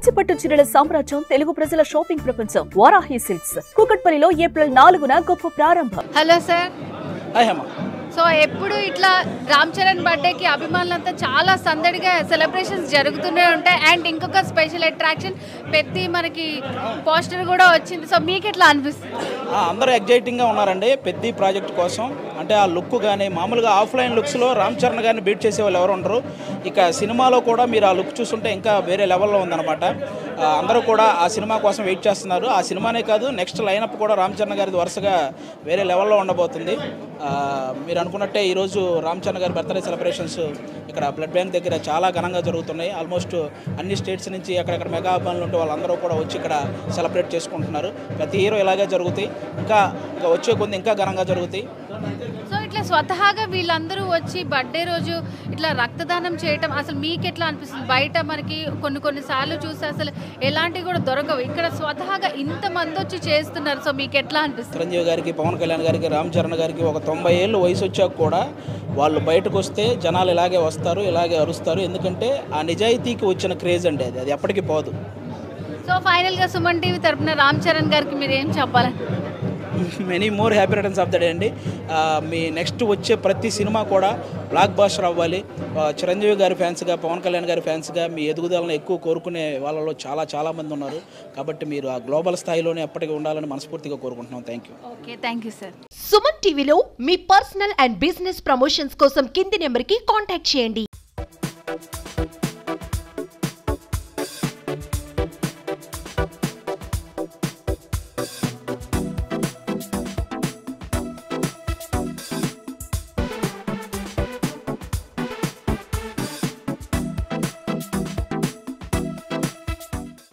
కంచిపట్టు చీరల సామ్రాజ్యం తెలుగు ప్రజల షాపింగ్ ప్రపంచం వారాహి సిల్క్స్ కూకట్పల్లిలో ఏప్రిల్ 4న గొప్ప ప్రారంభం. Hello sir. Hi Hema. So ఎప్పుడు ఇట్లా రామ్ చరణ్ బర్త్డేకి అభిమానులంతా చాలా సందడిగా సెలబ్రేషన్స్ జరుగుతూనే ఉంటాయి. అండ్ ఇంకొక స్పెషల్ అట్రాక్షన్ పెద్ద మనకి పోస్టర్ కూడా వచ్చింది. సో మీకు ఎట్లా అనిపిస్తుంది? అందరూ ఎగ్జైటింగ్గా ఉన్నారండి పెద్ద ప్రాజెక్ట్ కోసం. అంటే ఆ లుక్ కానీ మామూలుగా ఆఫ్లైన్ లుక్స్లో రామ్ చరణ్ గారిని బీట్ చేసే వాళ్ళు ఎవరు ఉండరు. ఇక సినిమాలో కూడా మీరు ఆ లుక్ చూస్తుంటే ఇంకా వేరే లెవెల్లో ఉందన్నమాట. అందరూ కూడా ఆ సినిమా కోసం వెయిట్ చేస్తున్నారు. ఆ సినిమానే కాదు నెక్స్ట్ లైనప్ కూడా రామ్ చరణ్ గారిది వరుసగా వేరే లెవెల్లో ఉండబోతుంది. మీరు అనుకున్నట్టే ఈరోజు రామ్ చరణ్ గారి బర్త్డే సెలబ్రేషన్స్ ఇక్కడ బ్లడ్ బ్యాంక్ దగ్గర చాలా ఘనంగా జరుగుతున్నాయి. ఆల్మోస్ట్ అన్ని స్టేట్స్ నుంచి అక్కడక్కడ మెగా అభిమానులు ఉంటే వాళ్ళందరూ కూడా వచ్చి ఇక్కడ సెలబ్రేట్ చేసుకుంటున్నారు. ప్రతి హీరో ఇలాగే జరుగుతాయి. ఇంకా వచ్చే కొన్ని ఇంకా ఘనంగా జరుగుతాయి. సో ఇట్లా స్వతహాగా వీళ్ళందరూ వచ్చి బర్త్డే రోజు ఇట్లా రక్తదానం చేయటం అసలు మీకు ఎట్లా అనిపిస్తుంది? బయట మనకి కొన్నిసార్లు చూస్తే అసలు ఎలాంటివి కూడా దొరకవు. ఇక్కడ స్వతహాగా ఇంతమంది వచ్చి చేస్తున్నారు. సో మీకు ఎట్లా అనిపిస్తుంది? చిరంజీవి గారికి, పవన్ కళ్యాణ్ గారికి, రామ్ చరణ్ గారికి ఒక 90 ఏళ్ళు వయసు వచ్చాక కూడా వాళ్ళు బయటకు వస్తే జనాలు ఇలాగే వస్తారు, ఇలాగే అరుస్తారు. ఎందుకంటే ఆ నిజాయితీకి వచ్చిన క్రేజ్ అండి అది ఎప్పటికీ పోదు. సో ఫైనల్గా సుమన్ టీవీ తరపున రామ్ చరణ్ గారికి మీరు ఏం చెప్పాలని? Many more happy returns of the day అండి. మీ నెక్స్ట్ వచ్చే ప్రతి సినిమా కూడా బ్లాక్ బాస్టర్ అవ్వాలి. చిరంజీవి గారి ఫ్యాన్స్గా, పవన్ కళ్యాణ్ గారి ఫ్యాన్స్గా మీ ఎదుగుదలను ఎక్కువ కోరుకునే వాళ్ళలో చాలా మంది ఉన్నారు. కాబట్టి మీరు ఆ గ్లోబల్ స్థాయిలోనే ఎప్పటికీ ఉండాలని మనస్ఫూర్తిగా కోరుకుంటున్నాం. Thank you. Okay, thank you sir. Suman టీవీలో మీ పర్సనల్ అండ్ బిజినెస్ ప్రమోషన్స్ కోసం కింది నెంబర్కి కాంటాక్ట్ చేయండి.